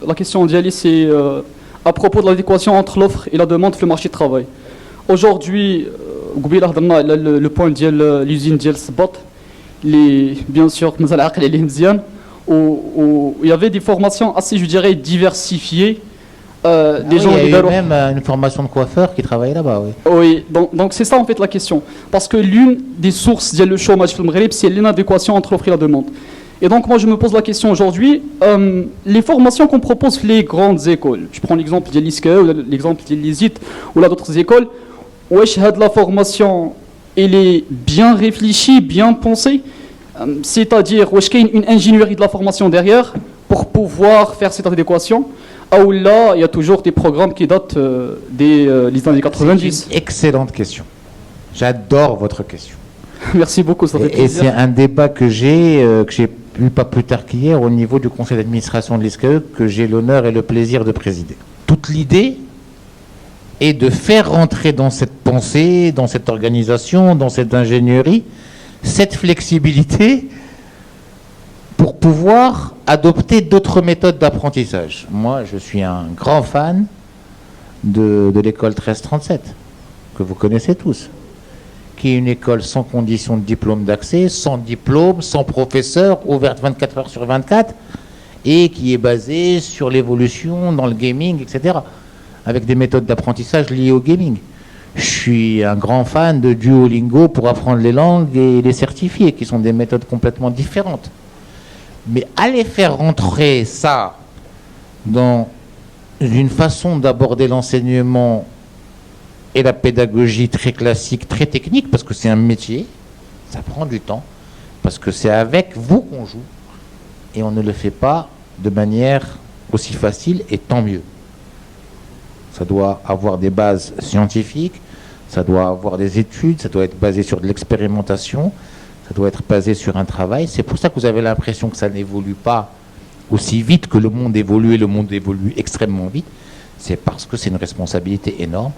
la question d'Yali, c'est à propos de l'adéquation entre l'offre et la demande sur le marché du travail. Aujourd'hui, le point de l'usine de Sbot, bien sûr, où il y avait des formations assez, je dirais, diversifiées. Des gens il y a eu même une formation de coiffeur qui travaillait là-bas, oui. Oui, donc c'est ça en fait la question. Parce que l'une des sources du chômage au Maghreb, c'est l'inadéquation entre l'offre et la demande. Et donc moi je me pose la question aujourd'hui, les formations qu'on propose les grandes écoles, je prends l'exemple de l'ISCA ou l'exemple de l'ISIT ou d'autres écoles, où la formation elle est bien réfléchie, bien pensée, c'est-à-dire où il y a une ingénierie de la formation derrière pour pouvoir faire cette adéquation. Ah ou là, il y a toujours des programmes qui datent des années 90. C'est une excellente question. J'adore votre question. Merci beaucoup, ça fait plaisir. Et c'est un débat que j'ai eu pas plus tard qu'hier au niveau du conseil d'administration de l'ISCAE que j'ai l'honneur et le plaisir de présider. Toute l'idée est de faire rentrer dans cette pensée, dans cette organisation, dans cette ingénierie, cette flexibilité pour pouvoir adopter d'autres méthodes d'apprentissage. Moi, je suis un grand fan de l'école 1337, que vous connaissez tous, qui est une école sans condition de diplôme d'accès, sans diplôme, sans professeur, ouverte 24 heures sur 24, et qui est basée sur l'évolution dans le gaming, etc., avec des méthodes d'apprentissage liées au gaming. Je suis un grand fan de Duolingo pour apprendre les langues et les certifier, qui sont des méthodes complètement différentes. Mais aller faire rentrer ça dans une façon d'aborder l'enseignement et la pédagogie très classique, très technique, parce que c'est un métier, ça prend du temps, parce que c'est avec vous qu'on joue, et on ne le fait pas de manière aussi facile, et tant mieux. Ça doit avoir des bases scientifiques, ça doit avoir des études, ça doit être basé sur de l'expérimentation, ça doit être basé sur un travail. C'est pour ça que vous avez l'impression que ça n'évolue pas aussi vite que le monde évolue, et le monde évolue extrêmement vite. C'est parce que c'est une responsabilité énorme.